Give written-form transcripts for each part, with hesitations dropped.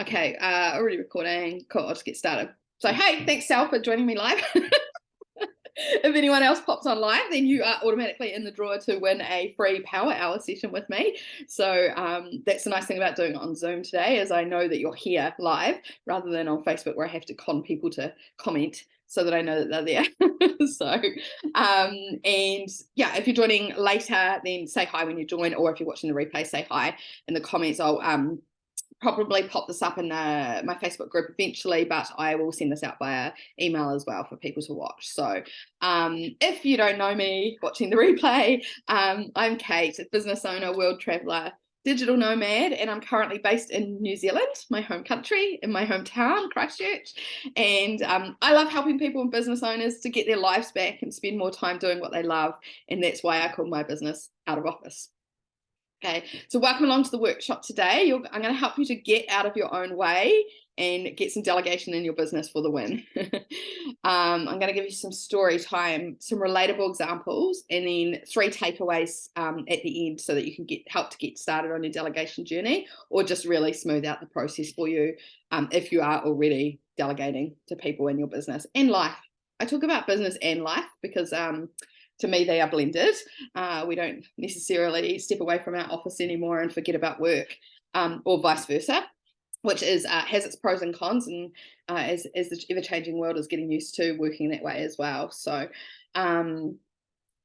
Okay, already recording. Cool, I'll just get started. So, hey, thanks, Sal, for joining me live. If anyone else pops on live, then you are automatically in the draw to win a free power hour session with me. So that's the nice thing about doing it on Zoom today, is I know that you're here live rather than on Facebook where I have to con people to comment so that I know that they're there. So, and yeah, if you're joining later, then say hi when you join, or if you're watching the replay, say hi in the comments. I'll probably pop this up in my Facebook group eventually, but I will send this out via email as well for people to watch. So if you don't know me watching the replay, I'm Kate, business owner, world traveler, digital nomad, and I'm currently based in New Zealand, my home country, in my hometown, Christchurch. And I love helping people and business owners to get their lives back and spend more time doing what they love. And that's why I call my business Out of Office. Okay, so welcome along to the workshop today. I'm going to help you to get out of your own way and get some delegation in your business for the win. I'm going to give you some story time, some relatable examples, and then 3 takeaways at the end so that you can help to get started on your delegation journey, or just really smooth out the process for you if you are already delegating to people in your business and life. I talk about business and life because to me, they are blended. We don't necessarily step away from our office anymore and forget about work, or vice versa, which has its pros and cons, and as the ever-changing world is getting used to working that way as well. So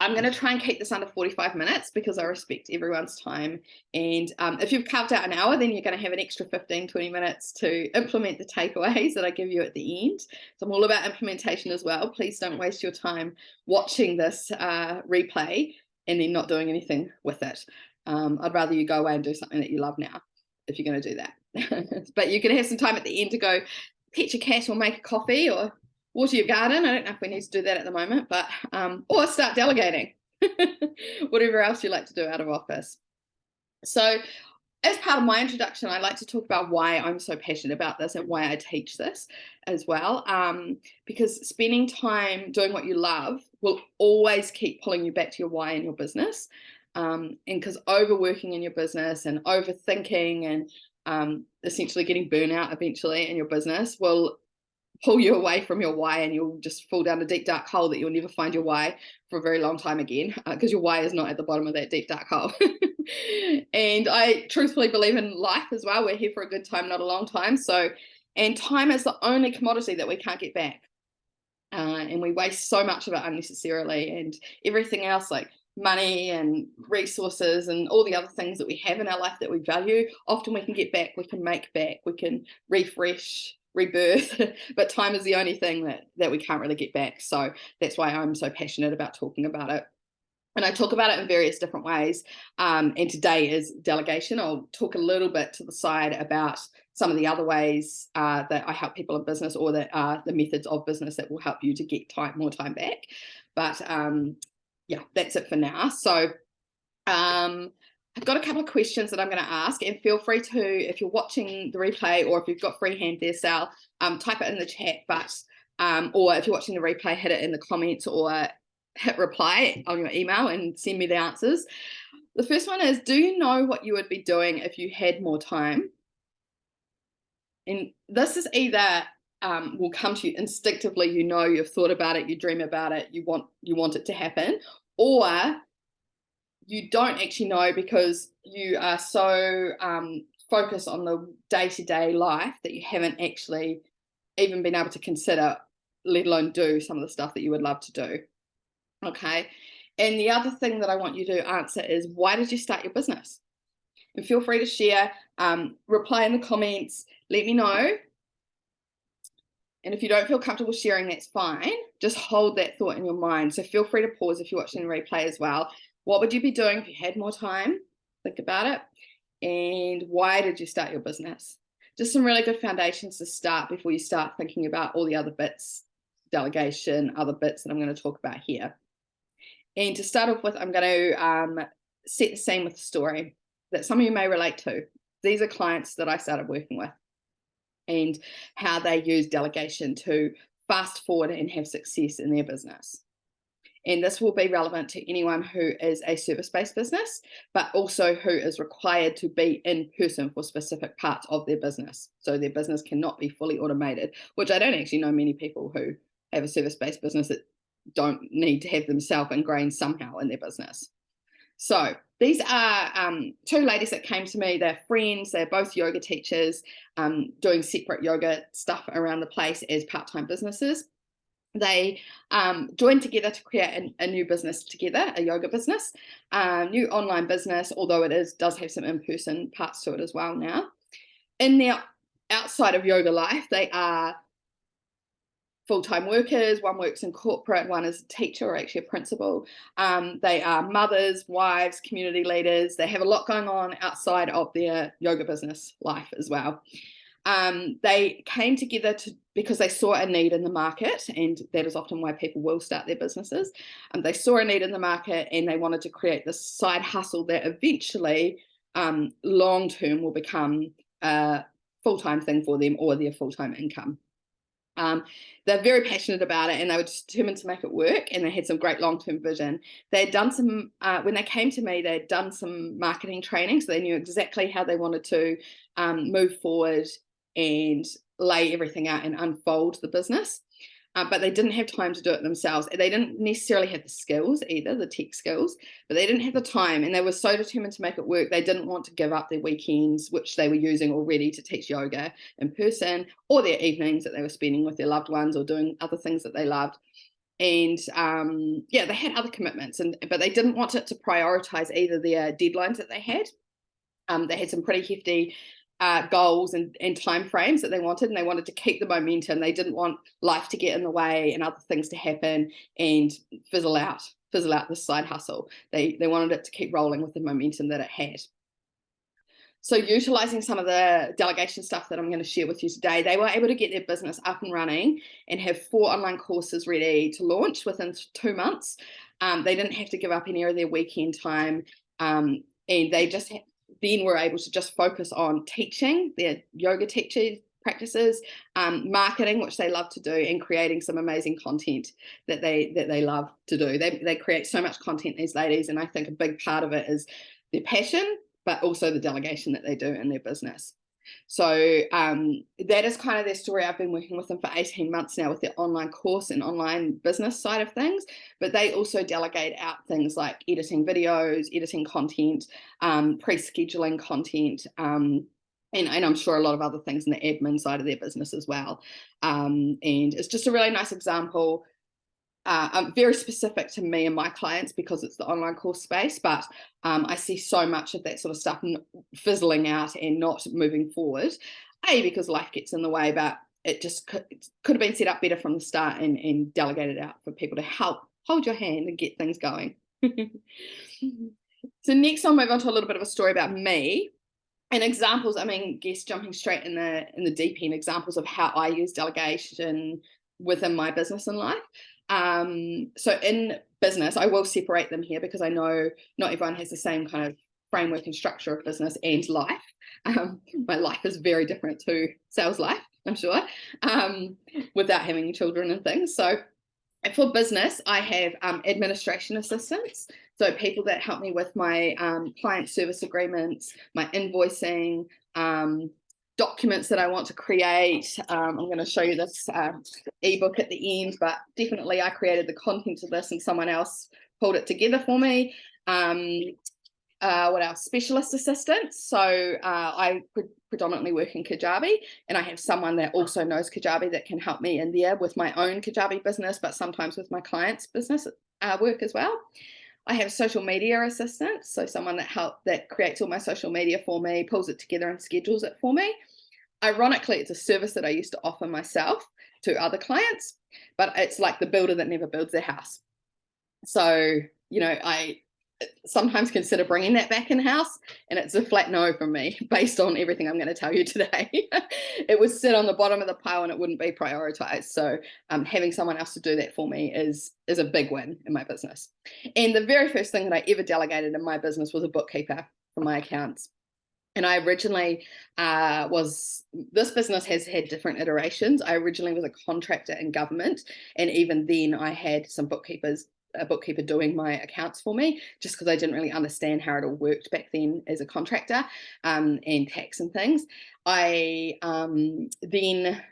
I'm going to try and keep this under 45 minutes because I respect everyone's time. And if you've carved out an hour, then you're going to have an extra 15, 20 minutes to implement the takeaways that I give you at the end. So I'm all about implementation as well. Please don't waste your time watching this replay and then not doing anything with it. I'd rather you go away and do something that you love now, if you're going to do that. But you can have some time at the end to go pet your cat or make a coffee or water your garden. I don't know if we need to do that at the moment, but or start delegating. Whatever else you like to do out of office. So as part of my introduction, I like to talk about why I'm so passionate about this and why I teach this as well, because spending time doing what you love will always keep pulling you back to your why in your business, and because overworking in your business and overthinking and essentially getting burnout eventually in your business will pull you away from your why, and you'll just fall down a deep dark hole that you'll never find your why for a very long time again, because your why is not at the bottom of that deep dark hole. And I truthfully believe in life as well. We're here for a good time, not a long time. So, and time is the only commodity that we can't get back, and we waste so much of it unnecessarily, and everything else like money and resources and all the other things that we have in our life that we value, often we can get back, we can make back, we can refresh, rebirth, but time is the only thing that we can't really get back. So that's why I'm so passionate about talking about it. And I talk about it in various different ways. And today is delegation. I'll talk a little bit to the side about some of the other ways that I help people in business, or that are the methods of business that will help you to get more time back. But yeah, that's it for now. So I've got a couple of questions that I'm going to ask, and feel free to, if you're watching the replay or if you've got freehand there, Sal, type it in the chat, but or if you're watching the replay, hit it in the comments or hit reply on your email and send me the answers. The first one is, do you know what you would be doing if you had more time? And this is either will come to you instinctively, you know, you've thought about it, you dream about it, you want it to happen, or you don't actually know because you are so focused on the day-to-day life that you haven't actually even been able to consider, let alone do some of the stuff that you would love to do. Okay. And the other thing that I want you to answer is, why did you start your business? And feel free to share, reply in the comments, let me know. And if you don't feel comfortable sharing, that's fine. Just hold that thought in your mind. So feel free to pause if you're watching the replay as well. What would you be doing if you had more time? Think about it. And why did you start your business? Just some really good foundations to start before you start thinking about all the other bits, delegation, other bits that I'm going to talk about here. And to start off with, I'm going to set the scene with a story that some of you may relate to. These are clients that I started working with, and how they use delegation to fast forward and have success in their business. And this will be relevant to anyone who is a service-based business, but also who is required to be in person for specific parts of their business. So their business cannot be fully automated, which I don't actually know many people who have a service-based business that don't need to have themselves ingrained somehow in their business. So these are two ladies that came to me. They're friends. They're both yoga teachers, doing separate yoga stuff around the place as part-time businesses. They joined together to create a new business together, a yoga business, new online business, although it does have some in-person parts to it as well now. In their outside of yoga life, they are full-time workers. One works in corporate, one is a teacher or actually a principal. They are mothers, wives, community leaders. They have a lot going on outside of their yoga business life as well. They came together because they saw a need in the market, and that is often why people will start their businesses. They saw a need in the market and they wanted to create this side hustle that eventually long-term will become a full-time thing for them or their full-time income. They're very passionate about it and they were determined to make it work, and they had some great long-term vision. They had done some, when they came to me, they had done some marketing training, so they knew exactly how they wanted to move forward and lay everything out and unfold the business. But they didn't have time to do it themselves. They didn't necessarily have the skills either, the tech skills, but they didn't have the time, and they were so determined to make it work. They didn't want to give up their weekends, which they were using already to teach yoga in person, or their evenings that they were spending with their loved ones or doing other things that they loved. And yeah, they had other commitments, but they didn't want it to prioritize either their deadlines that they had. They had some pretty hefty goals and time frames that they wanted, and they wanted to keep the momentum. They didn't want life to get in the way and other things to happen and fizzle out this side hustle. They wanted it to keep rolling with the momentum that it had. So utilizing some of the delegation stuff that I'm going to share with you today, they were able to get their business up and running and have 4 online courses ready to launch within 2 months. They didn't have to give up any of their weekend time, and they just then were able to just focus on teaching their yoga teacher practices, marketing, which they love to do, and creating some amazing content that they love to do. They create so much content, these ladies, and I think a big part of it is their passion, but also the delegation that they do in their business. So that is kind of their story. I've been working with them for 18 months now with their online course and online business side of things, but they also delegate out things like editing videos, editing content, pre-scheduling content, and I'm sure a lot of other things in the admin side of their business as well. And it's just a really nice example. Very specific to me and my clients because it's the online course space, but I see so much of that sort of stuff fizzling out and not moving forward, because life gets in the way, but it just could have been set up better from the start and delegated out for people to help hold your hand and get things going. So next I'll move on to a little bit of a story about me and examples. I mean, guess jumping straight in the deep end, examples of how I use delegation within my business and life. So in business, I will separate them here because I know not everyone has the same kind of framework and structure of business and life. My life is very different to sales life, I'm sure, without having children and things. So for business, I have administration assistants. So people that help me with my client service agreements, my invoicing, documents that I want to create. I'm going to show you this ebook at the end, but definitely I created the content of this and someone else pulled it together for me. What else? Specialist assistants. So I predominantly work in Kajabi, and I have someone that also knows Kajabi that can help me in there with my own Kajabi business, but sometimes with my clients' business work as well. I have social media assistants, so someone that creates all my social media for me, pulls it together and schedules it for me. Ironically, it's a service that I used to offer myself to other clients, but it's like the builder that never builds their house. So, I sometimes consider bringing that back in-house, and it's a flat no from me based on everything I'm going to tell you today. It would sit on the bottom of the pile and it wouldn't be prioritized. So having someone else to do that for me is a big win in my business. And the very first thing that I ever delegated in my business was a bookkeeper for my accounts. And I originally this business has had different iterations. I originally was a contractor in government, and even then I had some bookkeepers a bookkeeper doing my accounts for me, just because I didn't really understand how it all worked back then as a contractor, and tax and things. I then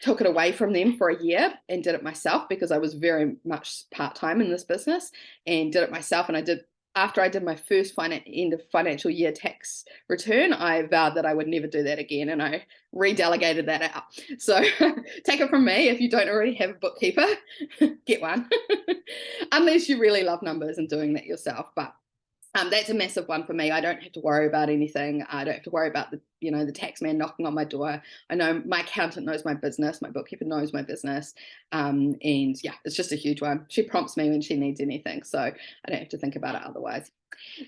took it away from them for a year and did it myself, because I was very much part-time in this business, and did it myself. And after I did my first end of financial year tax return, I vowed that I would never do that again, and I redelegated that out. So take it from me, if you don't already have a bookkeeper, get one. Unless you really love numbers and doing that yourself. But that's a massive one for me. I don't have to worry about anything. I don't have to worry about the tax man knocking on my door. I know my accountant knows my business. My bookkeeper knows my business. And yeah, it's just a huge one. She prompts me when she needs anything, so I don't have to think about it otherwise.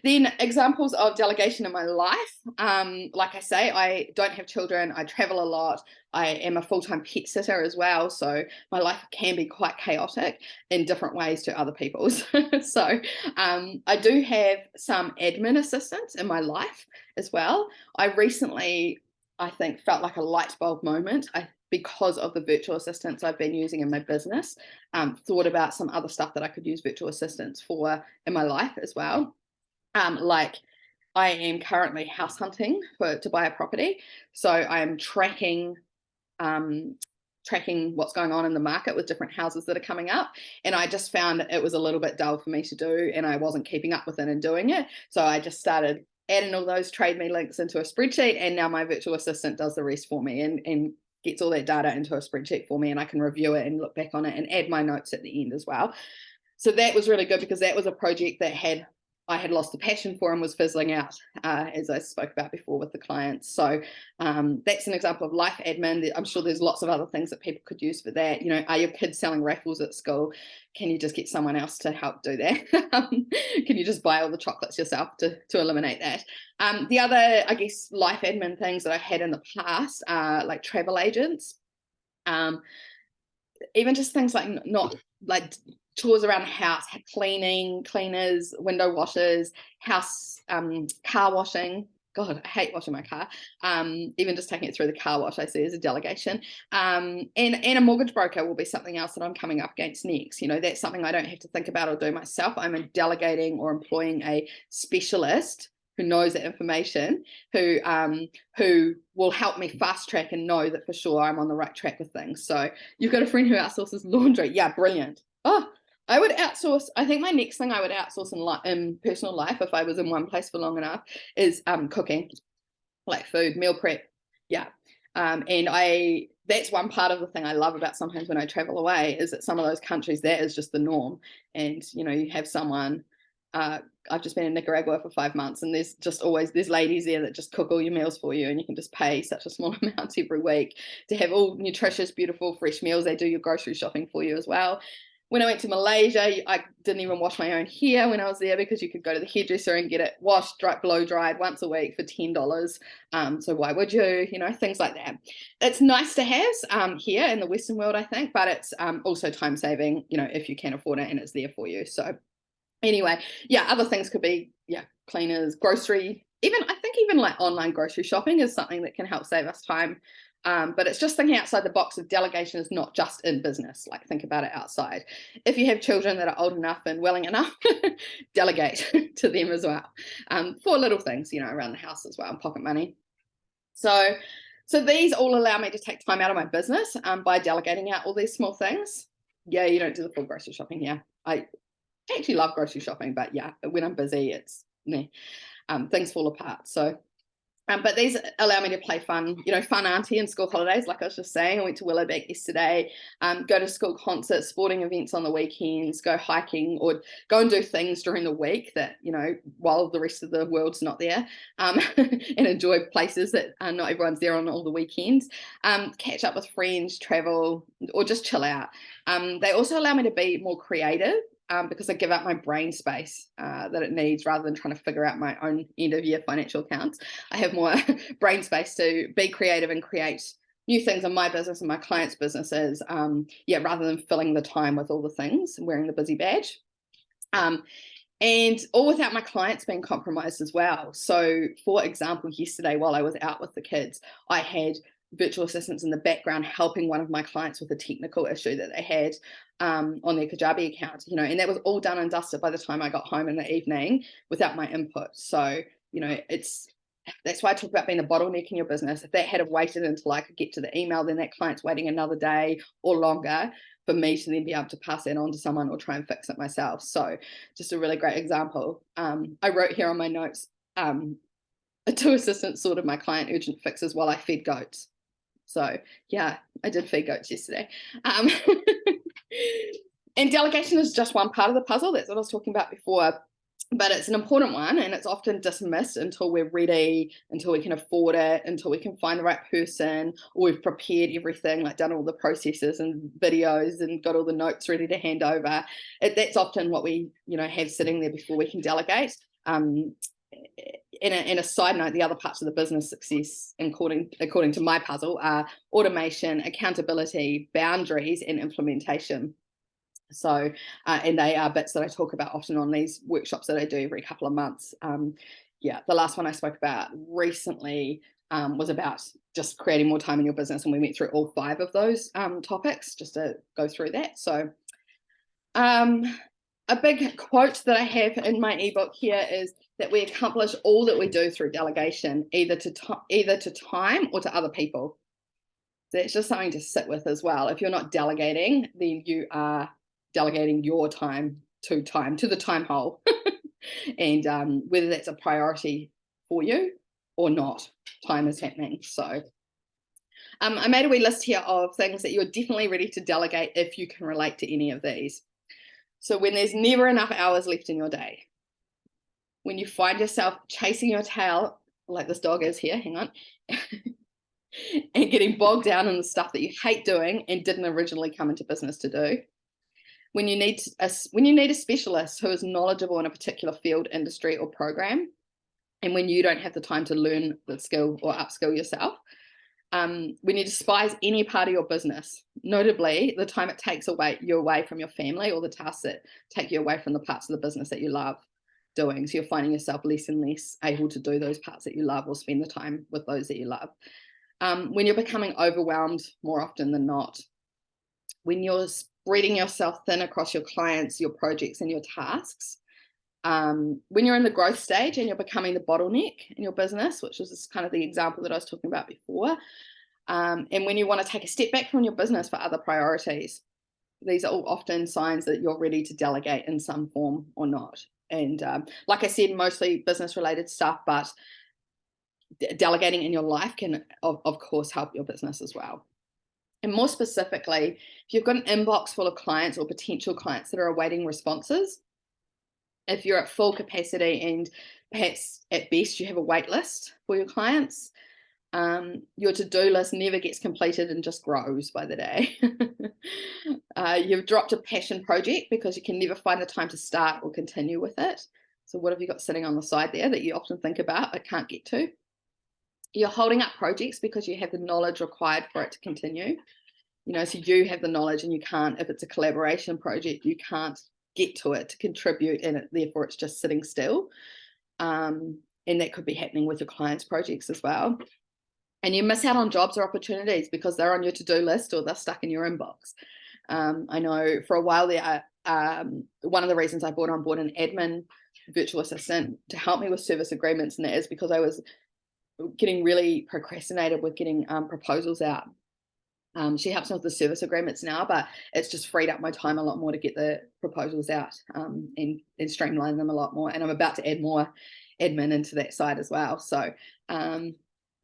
Then examples of delegation in my life. Like I say, I don't have children. I travel a lot. I am a full-time pet sitter as well. So my life can be quite chaotic in different ways to other people's. So I do have some admin assistants in my life as well. I recently, I think, felt like a light bulb moment. Because of the virtual assistants I've been using in my business, thought about some other stuff that I could use virtual assistants for in my life as well. Like I am currently house hunting to buy a property. So I'm tracking what's going on in the market with different houses that are coming up. And I just found it was a little bit dull for me to do, and I wasn't keeping up with it and doing it. So I just started adding all those Trade Me links into a spreadsheet, and now my virtual assistant does the rest for me and gets all that data into a spreadsheet for me, and I can review it and look back on it and add my notes at the end as well. So that was really good, because that was a project that I had lost the passion for and was fizzling out, as I spoke about before with the clients. So that's an example of life admin. I'm sure there's lots of other things that people could use for that. Are your kids selling raffles at school? Can you just get someone else to help do that? Can you just buy all the chocolates yourself to eliminate that? The other, I guess, life admin things that I had in the past are like travel agents. Even just things like not like chores around the house, cleaners, window washers, car washing. God, I hate washing my car. Even just taking it through the car wash, I see as a delegation. And a mortgage broker will be something else that I'm coming up against next. That's something I don't have to think about or do myself. I'm delegating or employing a specialist who knows that information, who will help me fast track and know that for sure I'm on the right track with things. So you've got a friend who outsources laundry. Yeah, brilliant. Oh, I would outsource. I think my next thing I would outsource in personal life, if I was in one place for long enough, is cooking, like food, meal prep. Yeah. And that's one part of the thing I love about sometimes when I travel away, is that some of those countries, that is just the norm. And, you have someone, I've just been in Nicaragua for 5 months, and there's ladies there that just cook all your meals for you, and you can just pay such a small amount every week to have all nutritious, beautiful, fresh meals. They do your grocery shopping for you as well. When I went to Malaysia, I didn't even wash my own hair when I was there, because you could go to the hairdresser and get it washed, blow dried once a week for $10. So why would you? Things like that. It's nice to have here in the Western world, I think, but it's also time saving, if you can afford it and it's there for you. So anyway, yeah, other things could be, cleaners, grocery, I think even like online grocery shopping is something that can help save us time. But it's just thinking outside the box of delegation is not just in business. Like, think about it outside. If you have children that are old enough and willing enough, delegate to them as well, for little things, around the house as well, pocket money. So these all allow me to take time out of my business by delegating out all these small things. Yeah, you don't do the full grocery shopping here. I actually love grocery shopping, but yeah, when I'm busy, it's things fall apart. So but these allow me to play fun auntie in school holidays. Like I was just saying, I went to Willowbank yesterday, go to school concerts, sporting events on the weekends, go hiking, or go and do things during the week that, while the rest of the world's not there, and enjoy places that not everyone's there on all the weekends, catch up with friends, travel, or just chill out. They also allow me to be more creative, because I give up my brain space that it needs, rather than trying to figure out my own end of year financial accounts. I have more brain space to be creative and create new things in my business and my clients' businesses, rather than filling the time with all the things and wearing the busy badge. And all without my clients being compromised as well. So, for example, yesterday while I was out with the kids, I had virtual assistants in the background helping one of my clients with a technical issue that they had on their Kajabi account, you know, and that was all done and dusted by the time I got home in the evening without my input. So, you know, that's why I talk about being a bottleneck in your business. If that had waited until I could get to the email, then that client's waiting another day or longer for me to then be able to pass that on to someone or try and fix it myself. So just a really great example. I wrote here on my notes, two assistants sorted my client urgent fixes while I fed goats. So yeah, I did feed goats yesterday. And delegation is just one part of the puzzle. That's what I was talking about before. But it's an important one, and it's often dismissed until we're ready, until we can afford it, until we can find the right person, or we've prepared everything, like done all the processes and videos and got all the notes ready to hand over. That's often what we, you know, have sitting there before we can delegate. In a side note, the other parts of the business success, according to my puzzle, are automation, accountability, boundaries, and implementation. So, and they are bits that I talk about often on these workshops that I do every couple of months. Yeah, the last one I spoke about recently was about just creating more time in your business, and we went through all 5 of those topics just to go through that. So, a big quote that I have in my ebook here is that we accomplish all that we do through delegation, either to time or to other people. So it's just something to sit with as well. If you're not delegating, then you are delegating your time to the time hole. And whether that's a priority for you or not, time is happening. So I made a wee list here of things that you're definitely ready to delegate if you can relate to any of these. So when there's never enough hours left in your day, when you find yourself chasing your tail, like this dog is here, hang on, and getting bogged down in the stuff that you hate doing and didn't originally come into business to do, when you need a specialist who is knowledgeable in a particular field, industry, or program, and when you don't have the time to learn the skill or upskill yourself, when you despise any part of your business, notably the time it takes you away from your family, or the tasks that take you away from the parts of the business that you love doing. So you're finding yourself less and less able to do those parts that you love or spend the time with those that you love. When you're becoming overwhelmed more often than not, when you're spreading yourself thin across your clients, your projects, and your tasks, when you're in the growth stage and you're becoming the bottleneck in your business, which was kind of the example that I was talking about before, and when you want to take a step back from your business for other priorities, these are all often signs that you're ready to delegate in some form or not. And like I said, mostly business related stuff, but delegating in your life can, of course, help your business as well. And more specifically, if you've got an inbox full of clients or potential clients that are awaiting responses, if you're at full capacity and perhaps at best you have a wait list for your clients, your to-do list never gets completed and just grows by the day. You've dropped a passion project because you can never find the time to start or continue with it. So what have you got sitting on the side there that you often think about but can't get to? You're holding up projects because you have the knowledge required for it to continue. You know, so you have the knowledge and you can't, if it's a collaboration project, you can't get to it to contribute, and therefore it's just sitting still. And that could be happening with your clients' projects as well. And you miss out on jobs or opportunities because they're on your to-do list or they're stuck in your inbox. I know for a while there, one of the reasons I brought on board an admin virtual assistant to help me with service agreements, and that is because I was getting really procrastinated with getting proposals out. She helps me with the service agreements now, but it's just freed up my time a lot more to get the proposals out and streamline them a lot more. And I'm about to add more admin into that side as well. So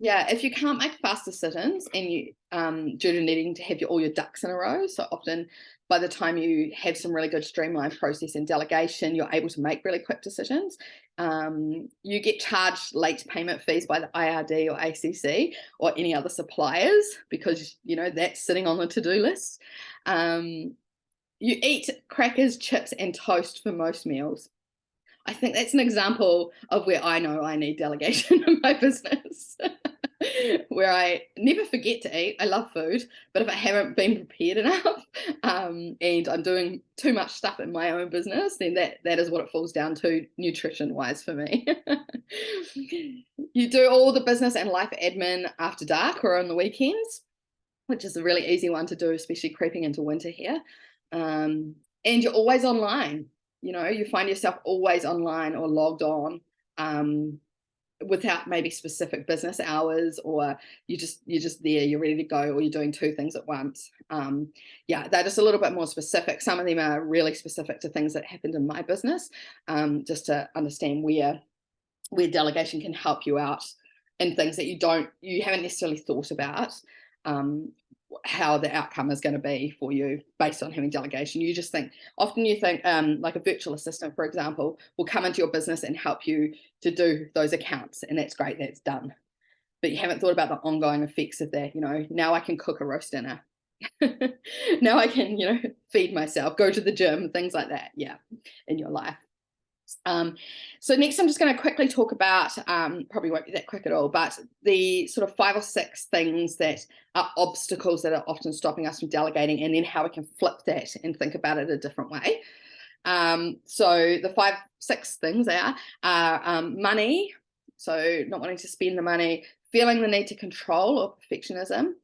yeah, if you can't make fast decisions and you due to needing to have all your ducks in a row, so often by the time you have some really good streamlined process and delegation, you're able to make really quick decisions. You get charged late payment fees by the IRD or ACC or any other suppliers because, you know, that's sitting on the to-do list. You eat crackers, chips, and toast for most meals. I think that's an example of where I know I need delegation in my business. where I never forget to eat. I love food, but if I haven't been prepared enough, and I'm doing too much stuff in my own business, then that is what it falls down to nutrition wise for me. You do all the business and life admin after dark or on the weekends, which is a really easy one to do, especially creeping into winter here. And you're always online. You find yourself always online or logged on, without maybe specific business hours, or you're just there, you're ready to go, or you're doing two things at once. Yeah, they're just a little bit more specific. Some of them are really specific to things that happened in my business, just to understand where delegation can help you out in things that you haven't necessarily thought about, how the outcome is going to be for you based on having delegation. You think like a virtual assistant, for example, will come into your business and help you to do those accounts, and that's great, that's done. But you haven't thought about the ongoing effects of that. Now I can cook a roast dinner. Now I can, feed myself, go to the gym, things like that. Yeah, in your life. So next I'm just going to quickly talk about, probably won't be that quick at all, but the sort of 5 or 6 things that are obstacles that are often stopping us from delegating, and then how we can flip that and think about it a different way. So the 5, 6 things are money, so not wanting to spend the money, feeling the need to control or perfectionism,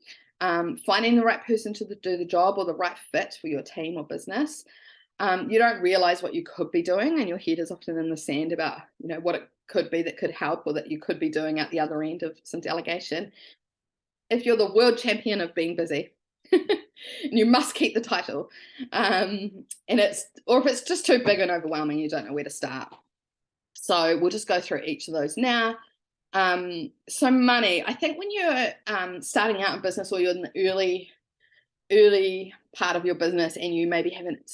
finding the right person to do the job or the right fit for your team or business. You don't realize what you could be doing, and your head is often in the sand about, what it could be that could help, or that you could be doing at the other end of some delegation. If you're the world champion of being busy, you must keep the title. Or if it's just too big and overwhelming, you don't know where to start. So we'll just go through each of those now. So money, I think when you're starting out in business, or you're in the early part of your business, and you maybe haven't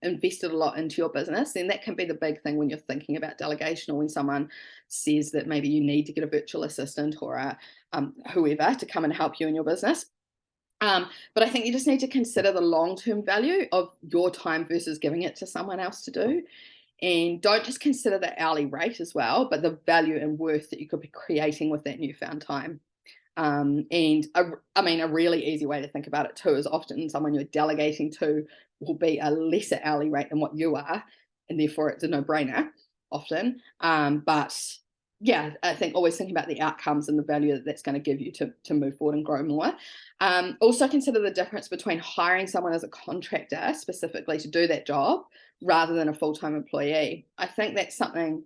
invested a lot into your business, then that can be the big thing when you're thinking about delegation, or when someone says that maybe you need to get a virtual assistant or a whoever to come and help you in your business. But I think you just need to consider the long-term value of your time versus giving it to someone else to do. And don't just consider the hourly rate as well, but the value and worth that you could be creating with that newfound time. A really easy way to think about it too is often someone you're delegating to will be a lesser hourly rate than what you are, and therefore it's a no-brainer often. But yeah, I think always thinking about the outcomes and the value that that's going to give you to move forward and grow more. Also consider the difference between hiring someone as a contractor specifically to do that job rather than a full-time employee. I think that's something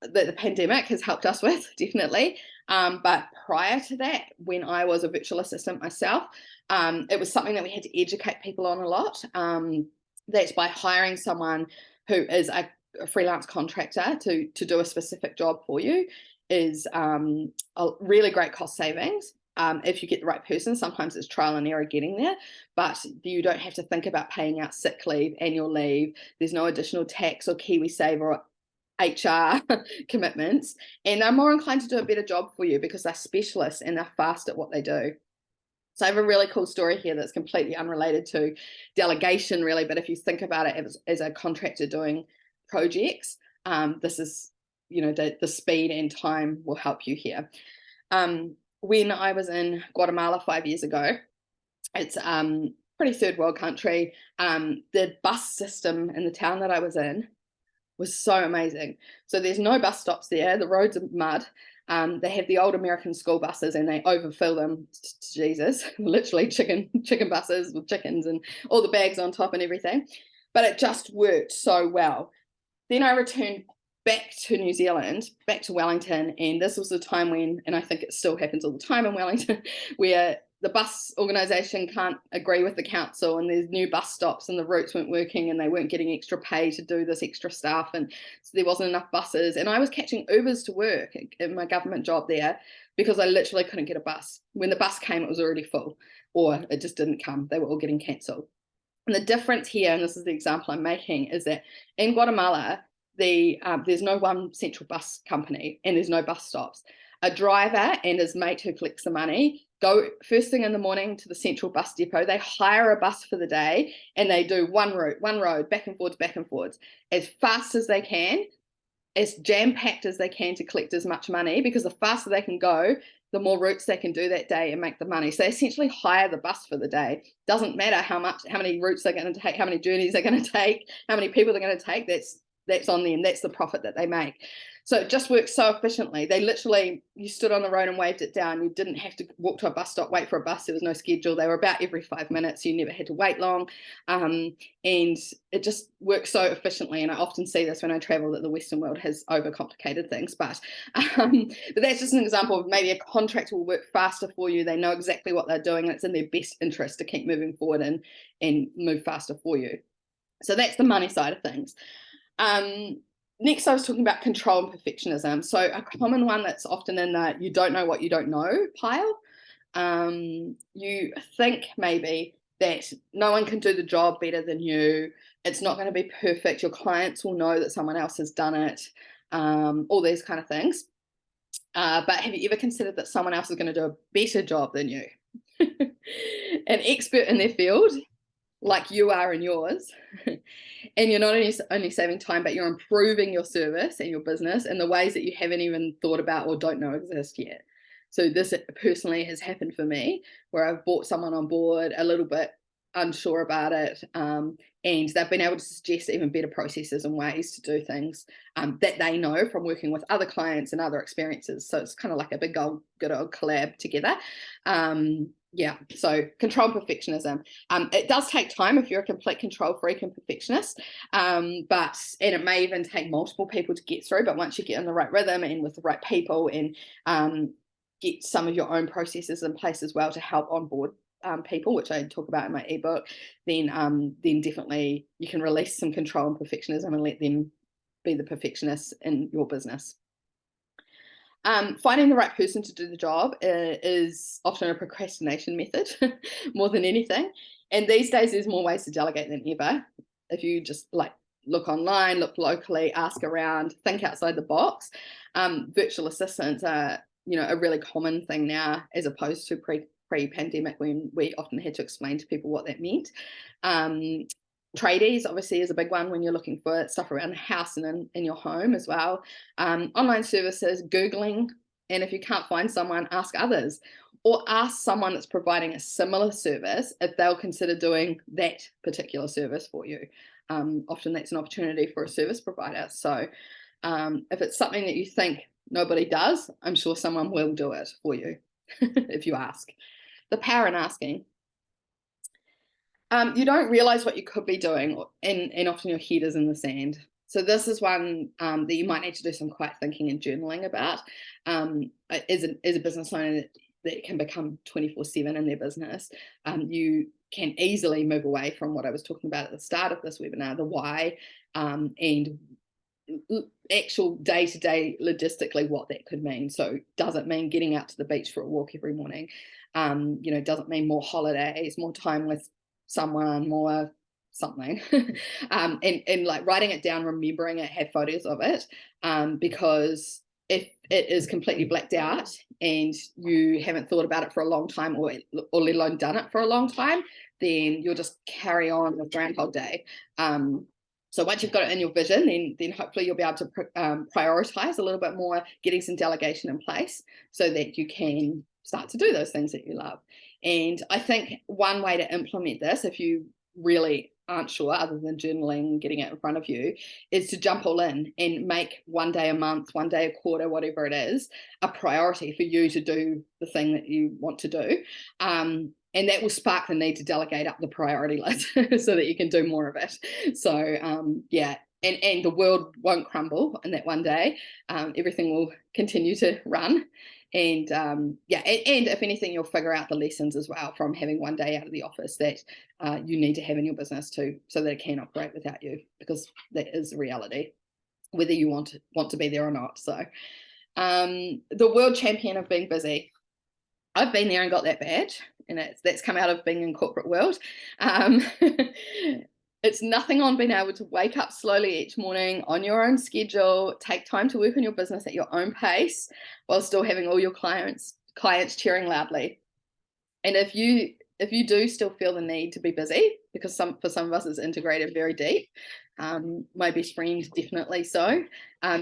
that the pandemic has helped us with, definitely. But prior to that, when I was a virtual assistant myself, it was something that we had to educate people on a lot. That's by hiring someone who is a freelance contractor to do a specific job for you is a really great cost savings. If you get the right person. Sometimes it's trial and error getting there, but you don't have to think about paying out sick leave, annual leave. There's no additional tax or KiwiSaver or HR commitments, and they're more inclined to do a better job for you because they're specialists and they're fast at what they do. So I have a really cool story here that's completely unrelated to delegation, really, but if you think about it as a contractor doing projects, this is, the speed and time will help you here. When I was in Guatemala 5 years ago, it's pretty third world country. The bus system in the town that I was in was so amazing. So there's no bus stops there. The roads are mud. They have the old American school buses, and they overfill them to Jesus, literally chicken buses with chickens and all the bags on top and everything. But it just worked so well. Then I returned back to New Zealand, back to Wellington, and this was the time when, and I think it still happens all the time in Wellington, where the bus organisation can't agree with the council, and there's new bus stops and the routes weren't working and they weren't getting extra pay to do this extra stuff, and so there wasn't enough buses, and I was catching Ubers to work in my government job there because I literally couldn't get a bus. When the bus came, it was already full, or it just didn't come. They were all getting cancelled. And the difference here, and this is the example I'm making, is that in Guatemala there's no one central bus company and there's no bus stops. A driver and his mate who collects the money go first thing in the morning to the central bus depot. They hire a bus for the day and they do one road, back and forwards, as fast as they can, as jam-packed as they can to collect as much money, because the faster they can go, the more routes they can do that day and make the money. So they essentially hire the bus for the day. Doesn't matter how many routes they're going to take, how many journeys they're going to take, how many people they're going to take. That's on them. That's the profit that they make. So it just works so efficiently. They literally, you stood on the road and waved it down. You didn't have to walk to a bus stop, wait for a bus. There was no schedule. They were about every 5 minutes. You never had to wait long. And it just works so efficiently. And I often see this when I travel, that the Western world has overcomplicated things. But that's just an example of maybe a contractor will work faster for you. They know exactly what they're doing. And it's in their best interest to keep moving forward and move faster for you. So that's the money side of things. Next, I was talking about control and perfectionism. So a common one that's often in the you don't know what you don't know pile. You think maybe that no one can do the job better than you. It's not going to be perfect. Your clients will know that someone else has done it. All these kind of things. But have you ever considered that someone else is going to do a better job than you? An expert in their field, like you are in yours, and you're not only saving time, but you're improving your service and your business in the ways that you haven't even thought about or don't know exist yet. So this personally has happened for me, where I've brought someone on board a little bit unsure about it, and they've been able to suggest even better processes and ways to do things that they know from working with other clients and other experiences. So it's kind of like a good old collab together. Yeah, so control perfectionism. It does take time if you're a complete control freak and perfectionist, and it may even take multiple people to get through. But once you get in the right rhythm and with the right people, and get some of your own processes in place as well to help onboard people, which I talk about in my ebook, then definitely you can release some control and perfectionism and let them be the perfectionists in your business. Finding the right person to do the job is often a procrastination method more than anything. And these days there's more ways to delegate than ever. If you just look online, look locally, ask around, think outside the box. Virtual assistants are, a really common thing now, as opposed to pre-pandemic, when we often had to explain to people what that meant. Tradies obviously is a big one when you're looking for stuff around the house and in your home as well. Online services, Googling, and if you can't find someone, ask others, or ask someone that's providing a similar service if they'll consider doing that particular service for you. Often that's an opportunity for a service provider. So if it's something that you think nobody does, I'm sure someone will do it for you if you ask. The power in asking. You don't realize what you could be doing, and often your head is in the sand. So this is one that you might need to do some quiet thinking and journaling about. As a business owner that can become 24/7 in their business, you can easily move away from what I was talking about at the start of this webinar, the why, and actual day-to-day logistically what that could mean. So does it mean getting out to the beach for a walk every morning? Does it mean more holidays, more time with someone, more something? and like writing it down, remembering it, have photos of it, because if it is completely blacked out and you haven't thought about it for a long time, or let alone done it for a long time, then you'll just carry on with Groundhog Day. So once you've got it in your vision, then hopefully you'll be able to prioritize a little bit more, getting some delegation in place so that you can start to do those things that you love. And I think one way to implement this, if you really aren't sure, other than journaling, getting it in front of you, is to jump all in and make one day a month, one day a quarter, whatever it is, a priority for you to do the thing that you want to do. And that will spark the need to delegate up the priority list so that you can do more of it. So yeah, and the world won't crumble in that one day. Everything will continue to run. And and if anything, you'll figure out the lessons as well from having one day out of the office that you need to have in your business too, so that it can operate without you, because that is a reality, whether you want to be there or not. So the world champion of being busy. I've been there and got that badge, and that's come out of being in corporate world. It's nothing on being able to wake up slowly each morning on your own schedule, take time to work on your business at your own pace, while still having all your clients cheering loudly. And if you do still feel the need to be busy, because for some of us it's integrated very deep, my best friend definitely so,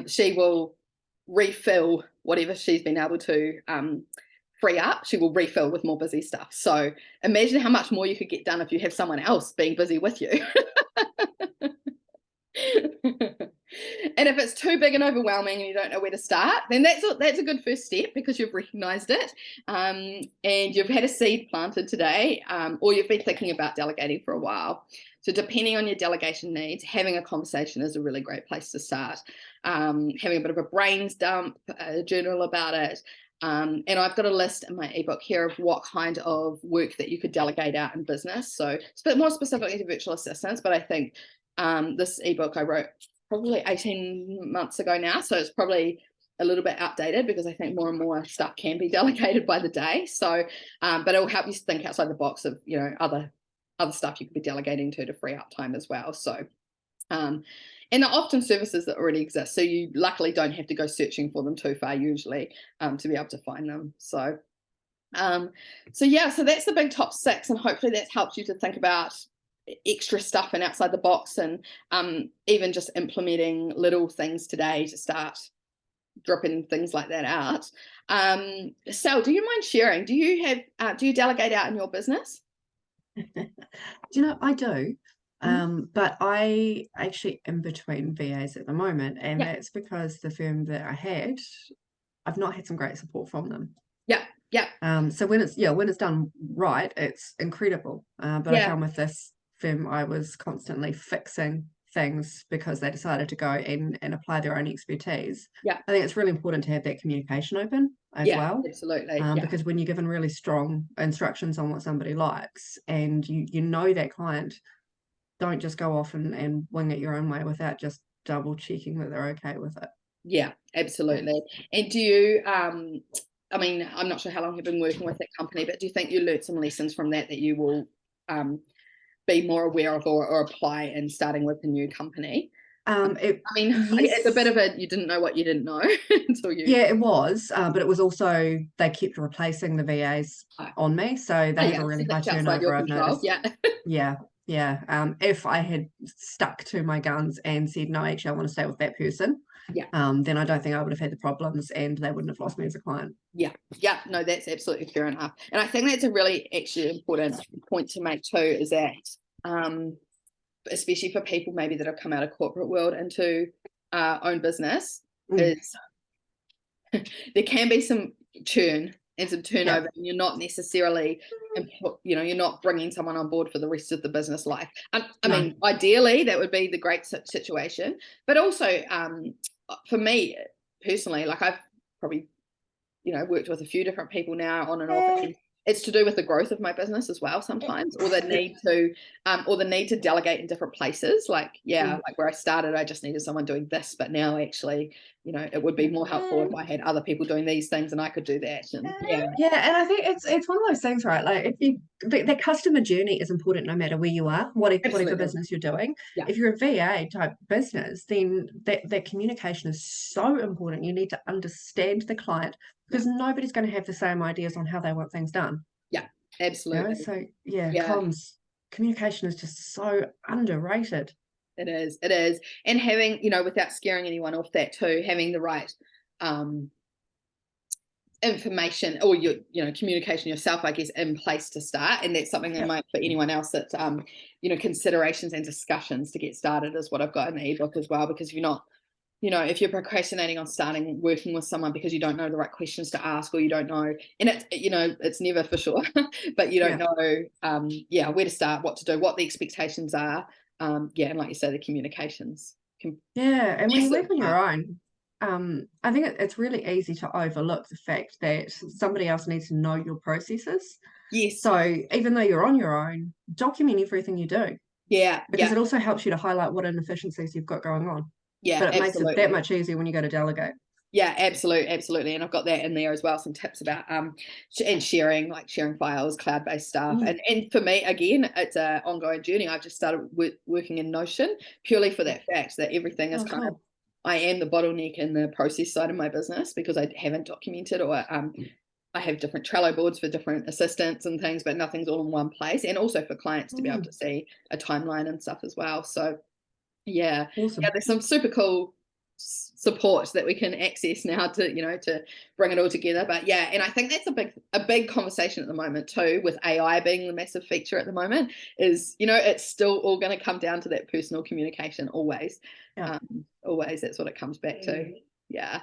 she will refill whatever she's been able to free up, she will refill with more busy stuff. So imagine how much more you could get done if you have someone else being busy with you. And if it's too big and overwhelming and you don't know where to start, then that's a good first step, because you've recognized it, and you've had a seed planted today, or you've been thinking about delegating for a while. So depending on your delegation needs, having a conversation is a really great place to start. Having a bit of a brains dump, journal about it. And I've got a list in my ebook here of what kind of work that you could delegate out in business. So it's a bit more specifically to virtual assistants, but I think this ebook I wrote probably 18 months ago now, so it's probably a little bit outdated, because I think more and more stuff can be delegated by the day. So but it will help you think outside the box of, you know, other stuff you could be delegating to free up time as well. So and they're often services that already exist, so you luckily don't have to go searching for them too far usually, to be able to find them. So yeah, so that's the big top 6, and hopefully that's helped you to think about extra stuff and outside the box, and even just implementing little things today to start dropping things like that out. Sal, do you mind sharing? Do you delegate out in your business? Do you know, I do. But I actually in between VAs at the moment, and Yeah. that's because the firm that I had, I've not had some great support from them. Yeah. Yeah. So when it's done right, it's incredible. But I Yeah. found with this firm, I was constantly fixing things because they decided to go and apply their own expertise. Yeah. I think it's really important to have that communication open as Yeah. well. Absolutely. Yeah. Because when you're given really strong instructions on what somebody likes, and you know that client, don't just go off and wing it your own way without just double checking that they're okay with it. Yeah, absolutely. And do you, I mean, I'm not sure how long you've been working with that company, but do you think you learned some lessons from that you will be more aware of or apply in starting with a new company? It's a bit of a, you didn't know what you didn't know until you. Yeah, it was, but it was also they kept replacing the VAs on me, so they have a really high turnover. I've noticed. Yeah. Yeah. If I had stuck to my guns and said no, actually, I want to stay with that person, yeah, then I don't think I would have had the problems, and they wouldn't have lost me as a client. Yeah. No, that's absolutely fair enough, and I think that's a really actually important point to make too. Is that especially for people maybe that have come out of corporate world into own business, is there can be some churn and some turnover, and you're not necessarily, you're not bringing someone on board for the rest of the business life. I mean, ideally that would be the great situation, but also for me personally, like I've probably worked with a few different people now on and off, and it's to do with the growth of my business as well sometimes, or the need to delegate in different places. Like where I started, I just needed someone doing this, but now actually, it would be more helpful if I had other people doing these things and I could do that. And and I think it's one of those things, right? Like if the customer journey is important no matter where you are, whatever business you're doing. Yeah. If you're a VA type business, then that communication is so important. You need to understand the client, because nobody's going to have the same ideas on how they want things done. Yeah, absolutely. So communication is just so underrated. It is. And having, without scaring anyone off that too, having the right information or your communication yourself, I guess, in place to start. And that's something that might, for anyone else, that's considerations and discussions to get started is what I've got in the ebook as well. Because if you're procrastinating on starting working with someone because you don't know the right questions to ask, or you don't know, and it's never for sure, but you don't know where to start, what to do, what the expectations are, and like you say, the communications and when you work on your own, I think it's really easy to overlook the fact that somebody else needs to know your processes. Yes. So even though you're on your own, document everything you do. Because it also helps you to highlight what inefficiencies you've got going on. But it makes it that much easier when you go to delegate. Yeah, absolutely. And I've got that in there as well, some tips about and sharing files, cloud-based stuff. And for me, kind of it's an ongoing journey. I've just started working in Notion purely for that fact that everything is kind of, I am the bottleneck in the process side of my business because I haven't documented, or I have different Trello boards for different assistants and things, but nothing's all in one place. And also for clients to be able to see a timeline and stuff as well. So awesome. There's some super cool support that we can access now to, to bring it all together. But yeah, and I think that's a big conversation at the moment too, with AI being the massive feature at the moment, is, it's still all going to come down to that personal communication always. Yeah. Always, that's what it comes back to. Yeah.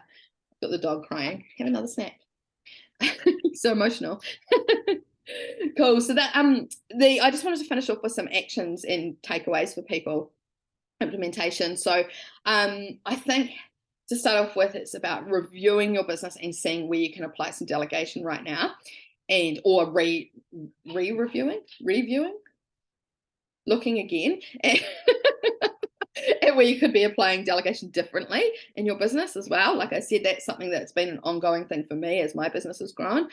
Got the dog crying. Have another snack. So emotional. Cool. So that I just wanted to finish off with some actions and takeaways for people. Implementation. So I think to start off with, it's about reviewing your business and seeing where you can apply some delegation right now, or reviewing, looking again at where you could be applying delegation differently in your business as well. Like I said, that's something that's been an ongoing thing for me as my business has grown,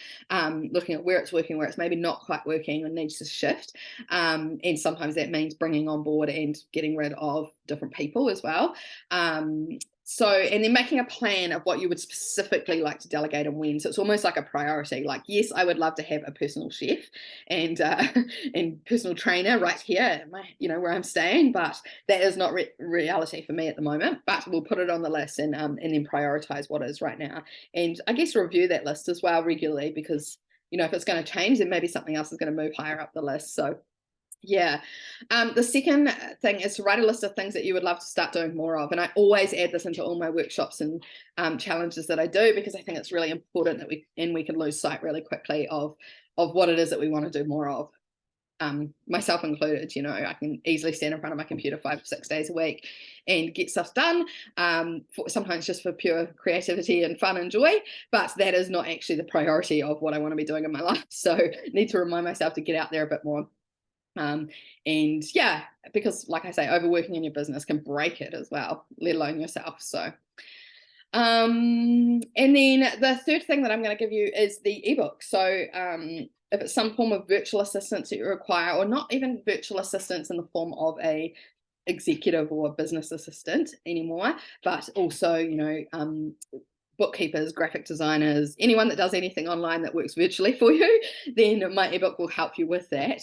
looking at where it's working, where it's maybe not quite working and needs to shift. And sometimes that means bringing on board and getting rid of different people as well. And then making a plan of what you would specifically like to delegate and when. So it's almost like a priority. Like, yes, I would love to have a personal chef and personal trainer right here, where I'm staying, but that is not reality for me at the moment. But we'll put it on the list and then prioritize what is right now. And I guess review that list as well regularly, because if it's going to change, then maybe something else is going to move higher up the list. So yeah. The second thing is to write a list of things that you would love to start doing more of. And I always add this into all my workshops and challenges that I do, because I think it's really important that we can lose sight really quickly of what it is that we want to do more of. Myself included, I can easily stand in front of my computer 5 or 6 days a week and get stuff done, sometimes just for pure creativity and fun and joy, but that is not actually the priority of what I want to be doing in my life. So I need to remind myself to get out there a bit more. And yeah, because like I say, overworking in your business can break it as well, let alone yourself. So and then the third thing that I'm going to give you is the ebook. So if it's some form of virtual assistance that you require, or not even virtual assistance in the form of a executive or business assistant anymore, but also bookkeepers, graphic designers, anyone that does anything online that works virtually for you, then my ebook will help you with that.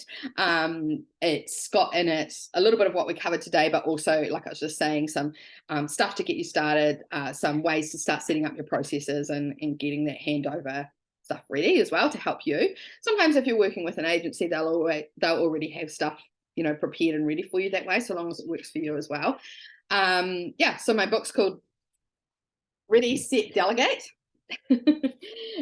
It's got in it a little bit of what we covered today, but also, like I was just saying, some stuff to get you started, some ways to start setting up your processes and getting that handover stuff ready as well to help you. Sometimes if you're working with an agency, they'll already have stuff prepared and ready for you that way, so long as it works for you as well. So my book's called Ready, Set, Delegate. And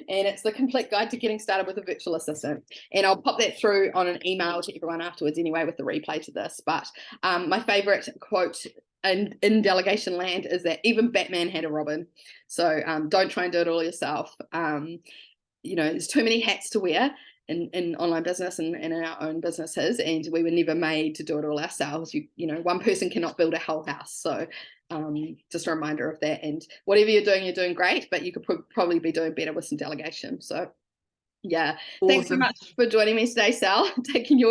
it's the complete guide to getting started with a virtual assistant. And I'll pop that through on an email to everyone afterwards anyway, with the replay to this. But my favorite quote in delegation land is that even Batman had a Robin. So don't try and do it all yourself. There's too many hats to wear in online business and in our own businesses, and we were never made to do it all ourselves. One person cannot build a whole house. So just a reminder of that. And whatever you're doing great, but you could probably be doing better with some delegation. So yeah, awesome. Thanks so much for joining me today, Sal, taking your time.